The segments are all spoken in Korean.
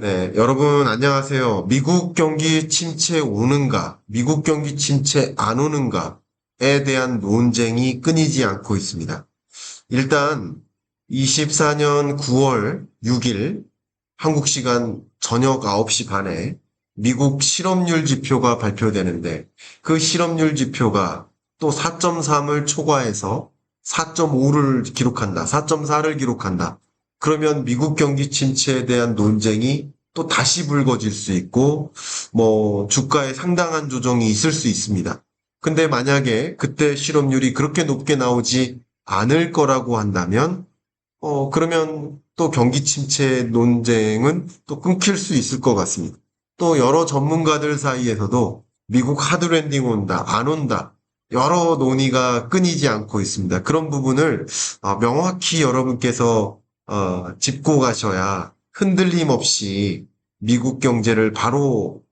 네, 여러분 안녕하세요. 미국 경기 침체 오는가, 미국 경기 침체 안 오는가에 대한 논쟁이 끊이지 않고 있습니다. 일단 24년 9월 6일 한국 시간 저녁 9시 반에 미국 실업률 지표가 발표되는데 그 실업률 지표가 또 4.3을 초과해서 4.5를 기록한다. 4.4를 기록한다. 그러면 미국 경기 침체에 대한 논쟁이 또 다시 불거질 수 있고 주가에 상당한 조정이 있을 수 있습니다. 근데 만약에 그때 실업률이 그렇게 높게 나오지 않을 거라고 한다면 그러면 또 경기 침체 논쟁은 또 끊길 수 있을 것 같습니다. 또 여러 전문가들 사이에서도 미국 하드 랜딩 온다, 안 온다, 여러 논의가 끊이지 않고 있습니다. 그런 부분을 명확히 여러분께서 짚고 가셔야 흔들림 없이 미국 경제를 바로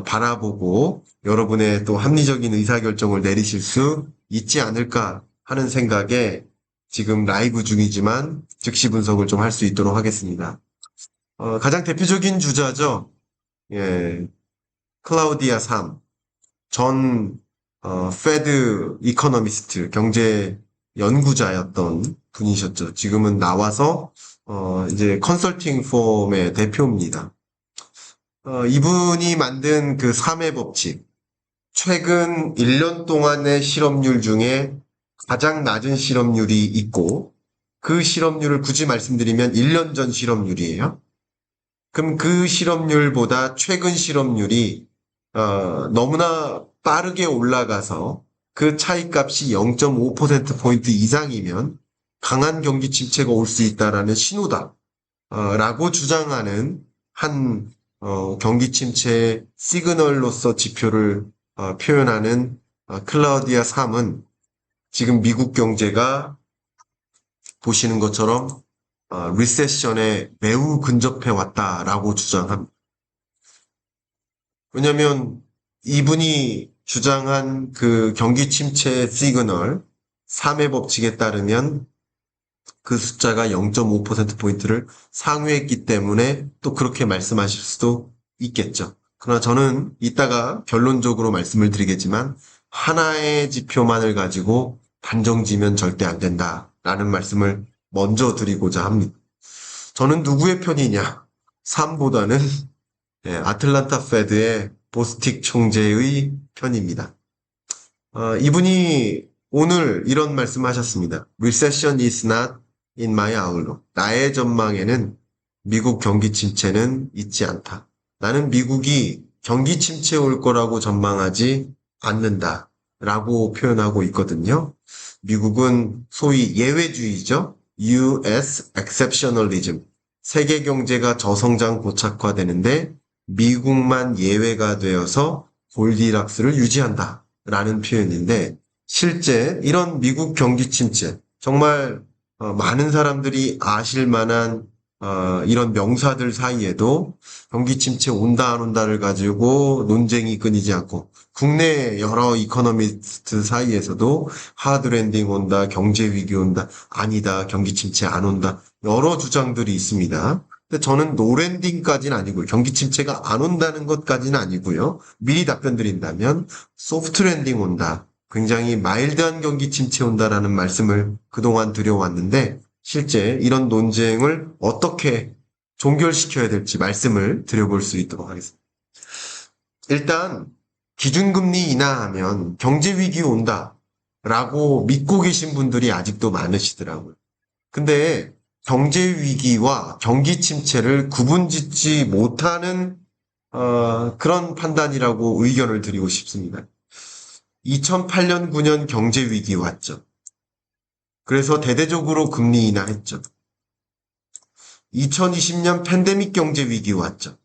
바라보고 여러분의 또 합리적인 의사결정을 내리실 수 있지 않을까 하는 생각에 지금 라이브 중이지만 즉시 분석을 좀 할 수 있도록 하겠습니다. 가장 대표적인 주자죠. 예, 클라우디아 3, 전 페드 이코노미스트, 경제 연구자였던 분이셨죠. 지금은 나와서 이제 컨설팅 폼의 대표입니다. 이분이 만든 그 3의 법칙, 최근 1년 동안의 실업률 중에 가장 낮은 실업률이 있고 그 실업률을 굳이 말씀드리면 1년 전 실업률이에요. 그럼 그 실업률보다 최근 실업률이 너무나 빠르게 올라가서 그 차이값이 0.5%포인트 이상이면 강한 경기 침체가 올 수 있다라는 신호다. 라고 주장하는 한 경기 침체의 시그널로서 지표를 표현하는 클라우디아 3은 지금 미국 경제가 보시는 것처럼 리세션에 매우 근접해 왔다라고 주장합니다. 왜냐하면 이분이 주장한 그 경기 침체 시그널 3의 법칙에 따르면 그 숫자가 0.5%포인트를 상회했기 때문에 또 그렇게 말씀하실 수도 있겠죠. 그러나 저는 이따가 결론적으로 말씀을 드리겠지만 하나의 지표만을 가지고 단정지면 절대 안 된다라는 말씀을 먼저 드리고자 합니다. 저는 누구의 편이냐? 3보다는 아틀란타 페드의 보스틱 총재의 편입니다. 이분이 오늘 이런 말씀하셨습니다. Recession is not in my outlook. 나의 전망에는 미국 경기 침체는 있지 않다. 나는 미국이 경기 침체 올 거라고 전망하지 않는다. 라고 표현하고 있거든요. 미국은 소위 예외주의죠. US exceptionalism. 세계 경제가 저성장 고착화되는데 미국만 예외가 되어서 골디락스를 유지한다. 라는 표현인데 실제 이런 미국 경기 침체 정말 많은 사람들이 아실 만한 이런 명사들 사이에도 경기 침체 온다 안 온다를 가지고 논쟁이 끊이지 않고 국내 여러 이코노미스트 사이에서도 하드 랜딩 온다, 경제 위기 온다, 아니다, 경기 침체 안 온다 여러 주장들이 있습니다. 근데 저는 노 랜딩까지는 아니고요. 경기 침체가 안 온다는 것까지는 아니고요. 미리 답변 드린다면 소프트 랜딩 온다. 굉장히 마일드한 경기 침체 온다라는 말씀을 그동안 드려왔는데 실제 이런 논쟁을 어떻게 종결시켜야 될지 말씀을 드려볼 수 있도록 하겠습니다. 일단 기준금리 인하하면 경제위기 온다라고 믿고 계신 분들이 아직도 많으시더라고요. 근데 경제위기와 경기 침체를 구분짓지 못하는 그런 판단이라고 의견을 드리고 싶습니다. 2008년, 9년 경제위기 왔죠. 그래서 대대적으로 금리 인하했죠. 2020년 팬데믹 경제위기 왔죠.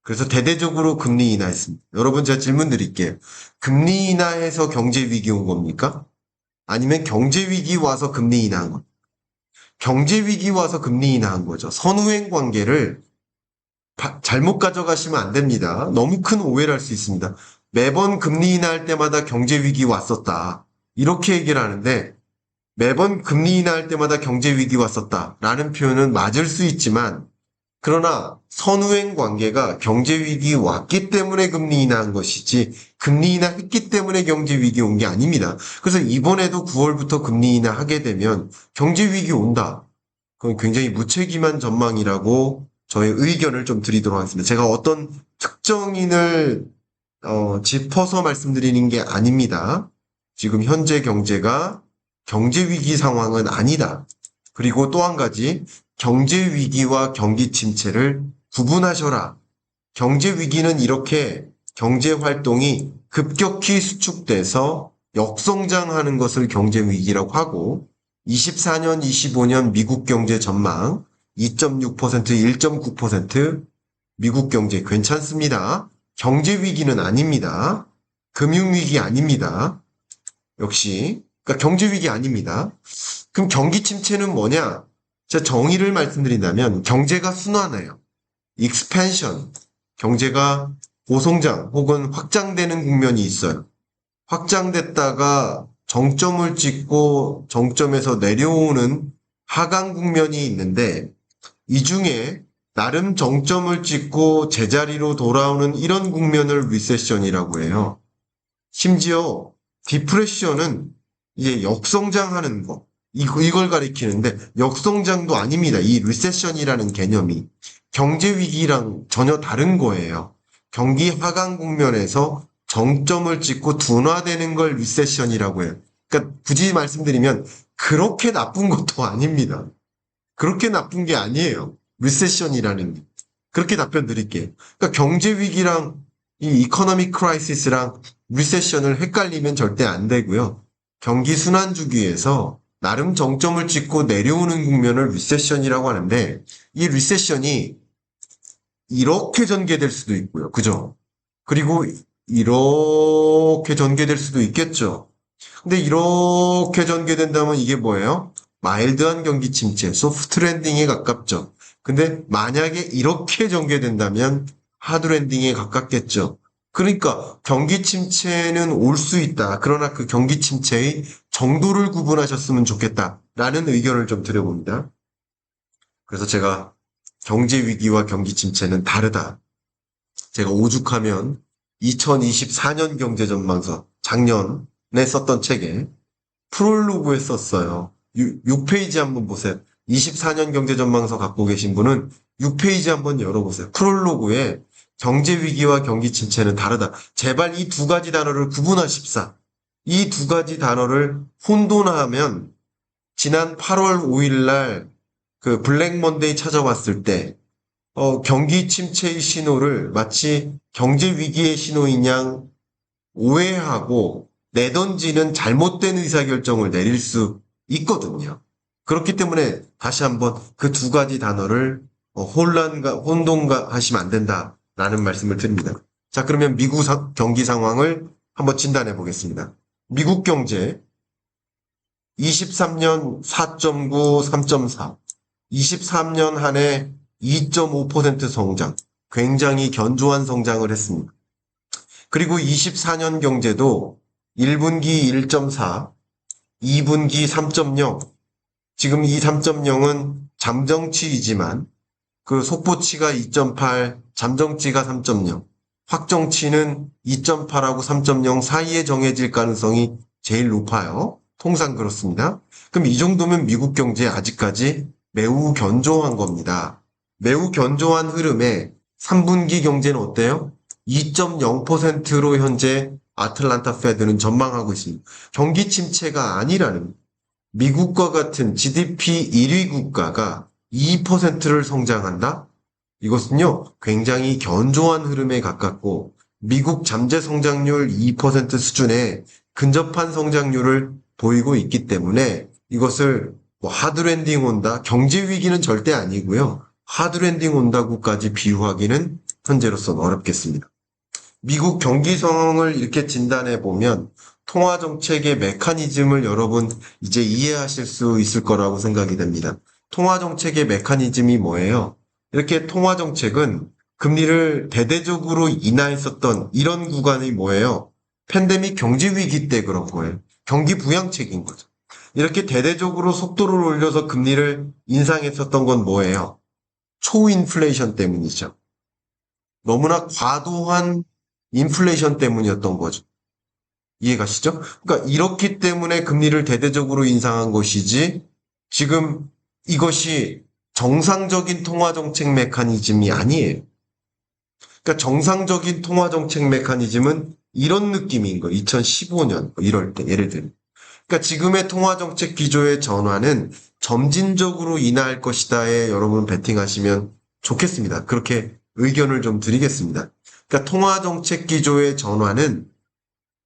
그래서 대대적으로 금리 인하했습니다. 여러분 제가 질문 드릴게요. 금리 인하해서 경제위기 온 겁니까? 아니면 경제위기 와서 금리 인하한 겁니까? 경제위기 와서 금리 인하한 거죠. 선후행 관계를 잘못 가져가시면 안 됩니다. 너무 큰 오해를 할 수 있습니다. 매번 금리 인하할 때마다 경제위기 왔었다. 이렇게 얘기를 하는데 매번 금리 인하할 때마다 경제위기 왔었다라는 표현은 맞을 수 있지만 그러나 선후행 관계가 경제 위기 왔기 때문에 금리 인하한 것이지 금리 인하했기 때문에 경제 위기 온 게 아닙니다. 그래서 이번에도 9월부터 금리 인하하게 되면 경제 위기 온다. 그건 굉장히 무책임한 전망이라고 저의 의견을 좀 드리도록 하겠습니다. 제가 어떤 특정인을 짚어서 말씀드리는 게 아닙니다. 지금 현재 경제가 경제 위기 상황은 아니다. 그리고 또 한 가지, 경제 위기와 경기 침체를 구분하셔라. 경제 위기는 이렇게 경제 활동이 급격히 수축돼서 역성장하는 것을 경제 위기라고 하고, 24년, 25년 미국 경제 전망 2.6%, 1.9% 미국 경제 괜찮습니다. 경제 위기는 아닙니다. 금융 위기 아닙니다. 역시 그러니까 경제 위기 아닙니다. 그럼 경기 침체는 뭐냐? 제가 정의를 말씀드린다면 경제가 순환해요. expansion. 경제가 고성장 혹은 확장되는 국면이 있어요. 확장됐다가 정점을 찍고 정점에서 내려오는 하강 국면이 있는데 이 중에 나름 정점을 찍고 제자리로 돌아오는 이런 국면을 리세션이라고 해요. 심지어 디프레션은 이제 역성장하는 거 이걸 가리키는데 역성장도 아닙니다. 이 리세션이라는 개념이 경제 위기랑 전혀 다른 거예요. 경기 하강 국면에서 정점을 찍고 둔화되는 걸 리세션이라고 해요. 그러니까 굳이 말씀드리면 그렇게 나쁜 것도 아닙니다. 그렇게 나쁜 게 아니에요. 리세션이라는 게. 그렇게 답변 드릴게요. 그러니까 경제 위기랑 이 이코노믹 크라이시스랑 리세션을 헷갈리면 절대 안 되고요. 경기 순환 주기에서 나름 정점을 찍고 내려오는 국면을 리세션이라고 하는데 이 리세션이 이렇게 전개될 수도 있고요. 그죠? 그리고 이렇게 전개될 수도 있겠죠. 근데 이렇게 전개된다면 이게 뭐예요? 마일드한 경기 침체, 소프트 랜딩에 가깝죠. 근데 만약에 이렇게 전개된다면 하드 랜딩에 가깝겠죠. 그러니까 경기 침체는 올 수 있다. 그러나 그 경기 침체의 정도를 구분하셨으면 좋겠다라는 의견을 좀 드려봅니다. 그래서 제가 경제 위기와 경기 침체는 다르다. 제가 오죽하면 2024년 경제 전망서 작년에 썼던 책에 프롤로그에 썼어요. 6페이지 한번 보세요. 24년 경제 전망서 갖고 계신 분은 6페이지 한번 열어보세요. 프롤로그에 경제 위기와 경기 침체는 다르다. 제발 이 두 가지 단어를 구분하십사. 이 두 가지 단어를 혼돈하면 지난 8월 5일 날 그 블랙 먼데이 찾아왔을 때 경기 침체의 신호를 마치 경제 위기의 신호인 양 오해하고 내던지는 잘못된 의사결정을 내릴 수 있거든요. 그렇기 때문에 다시 한번 그 두 가지 단어를 혼동하시면 안 된다라는 말씀을 드립니다. 자, 그러면 미국 경기 상황을 한번 진단해 보겠습니다. 미국 경제 23년 4.9, 3.4, 23년 한 해 2.5% 성장, 굉장히 견조한 성장을 했습니다. 그리고 24년 경제도 1분기 1.4, 2분기 3.0, 지금 이 3.0은 잠정치이지만 그 속보치가 2.8, 잠정치가 3.0, 확정치는 2.8하고 3.0 사이에 정해질 가능성이 제일 높아요. 통상 그렇습니다. 그럼 이 정도면 미국 경제 아직까지 매우 견조한 겁니다. 매우 견조한 흐름에 3분기 경제는 어때요? 2.0%로 현재 아틀란타 페드는 전망하고 있습니다. 경기 침체가 아니라는 미국과 같은 GDP 1위 국가가 2%를 성장한다? 이것은요, 굉장히 견조한 흐름에 가깝고 미국 잠재 성장률 2% 수준에 근접한 성장률을 보이고 있기 때문에 이것을 하드랜딩 온다, 경제 위기는 절대 아니고요. 하드랜딩 온다고까지 비유하기는 현재로서는 어렵겠습니다. 미국 경기 상황을 이렇게 진단해 보면 통화정책의 메커니즘을 여러분 이제 이해하실 수 있을 거라고 생각이 됩니다. 통화정책의 메커니즘이 뭐예요? 이렇게 통화정책은 금리를 대대적으로 인하했었던 이런 구간이 뭐예요? 팬데믹 경제위기 때 그런 거예요. 경기 부양책인 거죠. 이렇게 대대적으로 속도를 올려서 금리를 인상했었던 건 뭐예요? 초인플레이션 때문이죠. 너무나 과도한 인플레이션 때문이었던 거죠. 이해가시죠? 그러니까 이렇기 때문에 금리를 대대적으로 인상한 것이지 지금 이것이 정상적인 통화정책 메커니즘이 아니에요. 그러니까 정상적인 통화정책 메커니즘은 이런 느낌인 거예요. 2015년 이럴 때 예를 들면. 그러니까 지금의 통화정책 기조의 전환은 점진적으로 인하할 것이다에 여러분 베팅하시면 좋겠습니다. 그렇게 의견을 좀 드리겠습니다. 그러니까 통화정책 기조의 전환은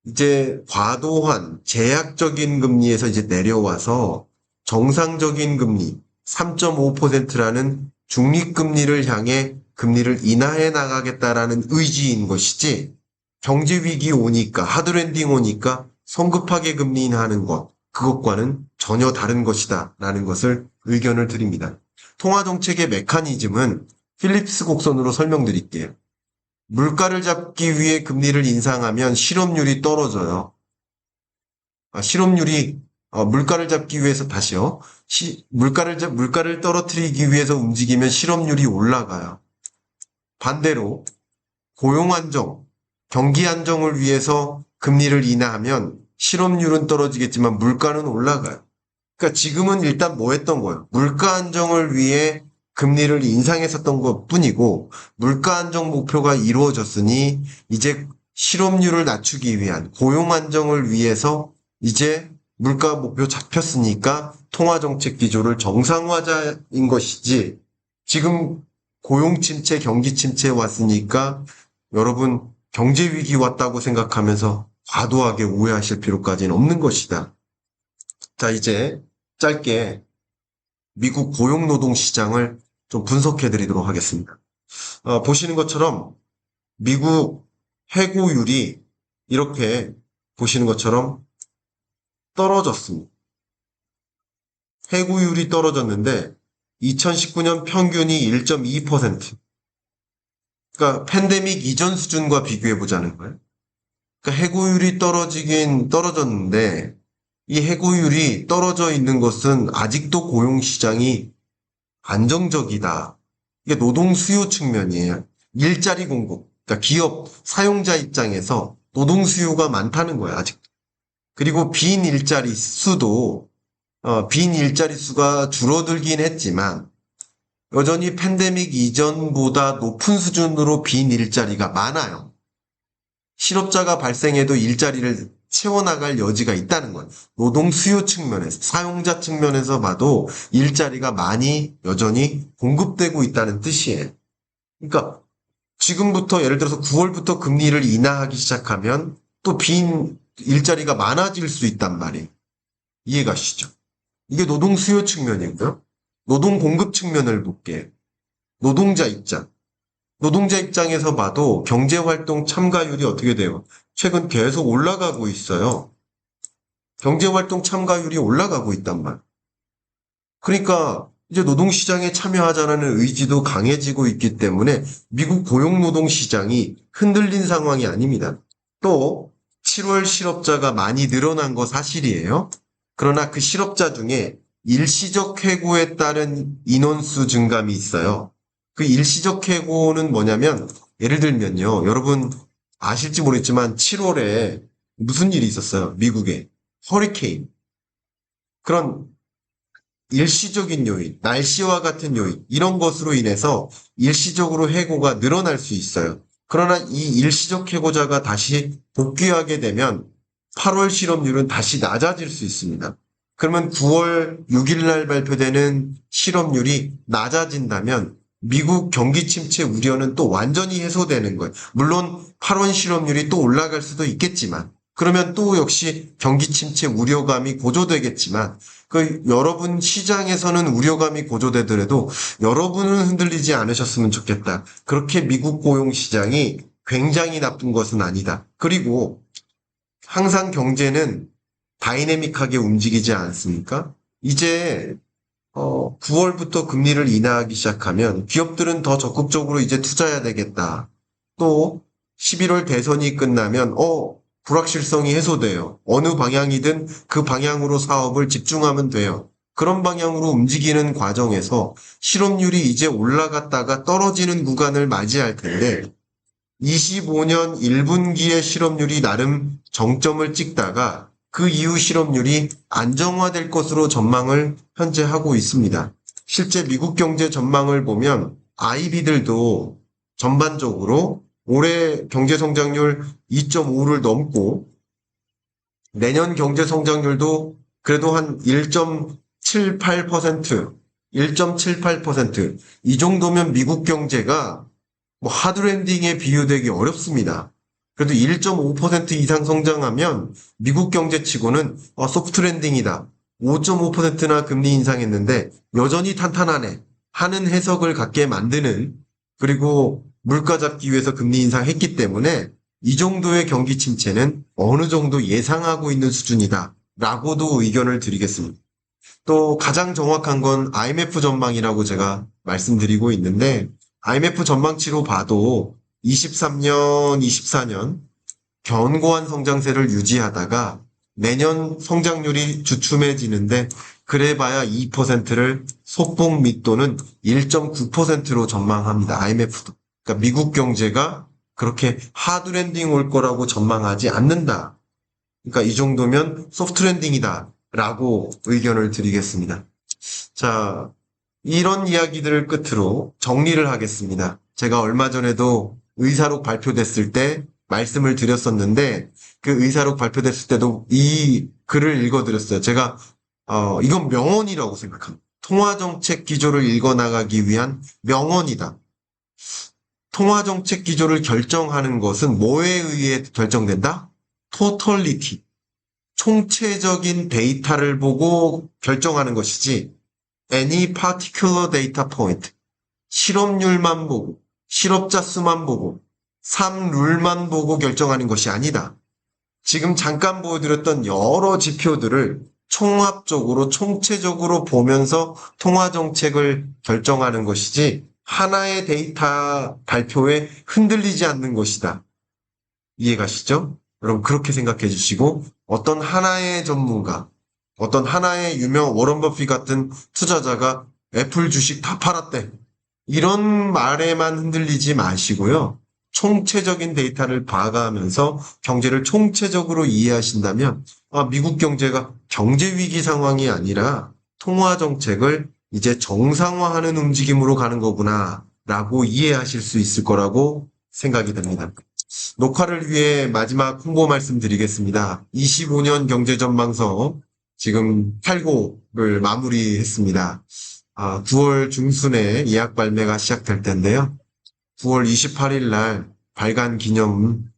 이제 과도한 제약적인 금리에서 이제 내려와서 정상적인 금리 3.5%라는 중립금리를 향해 금리를 인하해 나가겠다라는 의지인 것이지 경제 위기 오니까 하드랜딩 오니까 성급하게 금리 인하하는 것 그것과는 전혀 다른 것이다 라는 것을 의견을 드립니다. 통화정책의 메커니즘은 필립스 곡선으로 설명드릴게요. 물가를 잡기 위해 금리를 인상하면 실업률이 떨어져요. 물가를 잡기 위해서 다시요. 물가를 떨어뜨리기 위해서 움직이면 실업률이 올라가요. 반대로 고용 안정, 경기 안정을 위해서 금리를 인하하면 실업률은 떨어지겠지만 물가는 올라가요. 그러니까 지금은 일단 뭐 했던 거예요? 물가 안정을 위해 금리를 인상했었던 것 뿐이고 물가 안정 목표가 이루어졌으니 이제 실업률을 낮추기 위한 고용 안정을 위해서 이제 물가 목표 잡혔으니까 통화정책 기조를 정상화자인 것이지 지금 고용 침체, 경기 침체 왔으니까 여러분 경제 위기 왔다고 생각하면서 과도하게 오해하실 필요까지는 없는 것이다. 자, 이제 짧게 미국 고용노동 시장을 좀 분석해 드리도록 하겠습니다. 보시는 것처럼 미국 해고율이 이렇게 보시는 것처럼 떨어졌습니다. 해고율이 떨어졌는데 2019년 평균이 1.2%. 그러니까 팬데믹 이전 수준과 비교해 보자는 거예요. 그러니까 해고율이 떨어졌는데 이 해고율이 떨어져 있는 것은 아직도 고용시장이 안정적이다. 이게 노동 수요 측면이에요. 일자리 공급. 그러니까 기업 사용자 입장에서 노동 수요가 많다는 거예요. 아직. 그리고 빈 일자리 수가 줄어들긴 했지만 여전히 팬데믹 이전보다 높은 수준으로 빈 일자리가 많아요. 실업자가 발생해도 일자리를 채워나갈 여지가 있다는 거예요. 노동 수요 측면에서, 사용자 측면에서 봐도 일자리가 많이 여전히 공급되고 있다는 뜻이에요. 그러니까 지금부터 예를 들어서 9월부터 금리를 인하하기 시작하면 또 빈 일자리가 많아질 수 있단 말이에요. 이해가시죠? 이게 노동 수요 측면이고요. 노동 공급 측면을 볼게요. 노동자 입장에서 봐도 경제활동 참가율이 어떻게 돼요? 최근 계속 올라가고 있어요. 경제활동 참가율이 올라가고 있단 말. 그러니까 이제 노동시장에 참여하자는 의지도 강해지고 있기 때문에 미국 고용노동시장이 흔들린 상황이 아닙니다. 또 7월 실업자가 많이 늘어난 거 사실이에요. 그러나 그 실업자 중에 일시적 해고에 따른 인원수 증감이 있어요. 그 일시적 해고는 뭐냐면 예를 들면요. 여러분 아실지 모르겠지만 7월에 무슨 일이 있었어요? 미국에. 허리케인. 그런 일시적인 요인, 날씨와 같은 요인 이런 것으로 인해서 일시적으로 해고가 늘어날 수 있어요. 그러나 이 일시적 해고자가 다시 복귀하게 되면 8월 실업률은 다시 낮아질 수 있습니다. 그러면 9월 6일 날 발표되는 실업률이 낮아진다면 미국 경기 침체 우려는 또 완전히 해소되는 거예요. 물론 8월 실업률이 또 올라갈 수도 있겠지만 그러면 또 역시 경기 침체 우려감이 고조되겠지만 여러분 시장에서는 우려감이 고조되더라도 여러분은 흔들리지 않으셨으면 좋겠다. 그렇게 미국 고용 시장이 굉장히 나쁜 것은 아니다. 그리고 항상 경제는 다이내믹하게 움직이지 않습니까? 이제 9월부터 금리를 인하하기 시작하면 기업들은 더 적극적으로 이제 투자해야 되겠다. 또 11월 대선이 끝나면 불확실성이 해소돼요. 어느 방향이든 그 방향으로 사업을 집중하면 돼요. 그런 방향으로 움직이는 과정에서 실업률이 이제 올라갔다가 떨어지는 구간을 맞이할 텐데 25년 1분기의 실업률이 나름 정점을 찍다가 그 이후 실업률이 안정화될 것으로 전망을 현재 하고 있습니다. 실제 미국 경제 전망을 보면 IB들도 전반적으로 올해 경제 성장률 2.5를 넘고 내년 경제 성장률도 그래도 한 1.78%, 1.78%이 정도면 미국 경제가 뭐 하드랜딩에 비유되기 어렵습니다. 그래도 1.5% 이상 성장하면 미국 경제치고는 소프트랜딩이다. 5.5%나 금리 인상했는데 여전히 탄탄하네 하는 해석을 갖게 만드는, 그리고 물가 잡기 위해서 금리 인상했기 때문에 이 정도의 경기 침체는 어느 정도 예상하고 있는 수준이다 라고도 의견을 드리겠습니다. 또 가장 정확한 건 IMF 전망이라고 제가 말씀드리고 있는데 IMF 전망치로 봐도 23년, 24년 견고한 성장세를 유지하다가 내년 성장률이 주춤해지는데 그래봐야 2%를 소폭 밑도는 1.9%로 전망합니다. IMF도. 그러니까 미국 경제가 그렇게 하드랜딩 올 거라고 전망하지 않는다. 그러니까 이 정도면 소프트랜딩이다 라고 의견을 드리겠습니다. 자, 이런 이야기들을 끝으로 정리를 하겠습니다. 제가 얼마 전에도 의사록 발표됐을 때 말씀을 드렸었는데 그 의사록 발표됐을 때도 이 글을 읽어드렸어요. 제가 이건 명언이라고 생각합니다. 통화정책 기조를 읽어나가기 위한 명언이다. 통화정책 기조를 결정하는 것은 뭐에 의해 결정된다? 토털리티. 총체적인 데이터를 보고 결정하는 것이지 any particular data point. 실업률만 보고, 실업자 수만 보고, 3룰만 보고 결정하는 것이 아니다. 지금 잠깐 보여드렸던 여러 지표들을 총합적으로, 총체적으로 보면서 통화정책을 결정하는 것이지 하나의 데이터 발표에 흔들리지 않는 것이다. 이해가시죠? 여러분 그렇게 생각해 주시고 어떤 하나의 전문가, 어떤 하나의 유명 워런 버핏 같은 투자자가 애플 주식 다 팔았대. 이런 말에만 흔들리지 마시고요. 총체적인 데이터를 봐가면서 경제를 총체적으로 이해하신다면 미국 경제가 경제 위기 상황이 아니라 통화 정책을 이제 정상화하는 움직임으로 가는 거구나 라고 이해하실 수 있을 거라고 생각이 됩니다. 녹화를 위해 마지막 홍보 말씀드리겠습니다. 25년 경제전망서 지금 8곡을 마무리했습니다. 9월 중순에 예약 발매가 시작될 텐데요. 9월 28일 날 발간 기념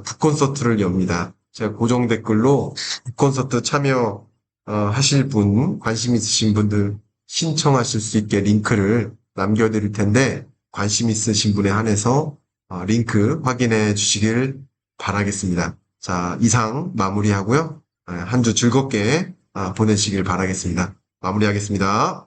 북콘서트를 엽니다. 제가 고정 댓글로 북콘서트 참여 하실 분, 관심 있으신 분들 신청하실 수 있게 링크를 남겨드릴 텐데 관심 있으신 분에 한해서 링크 확인해 주시길 바라겠습니다. 자, 이상 마무리하고요. 한 주 즐겁게 보내시길 바라겠습니다. 마무리하겠습니다.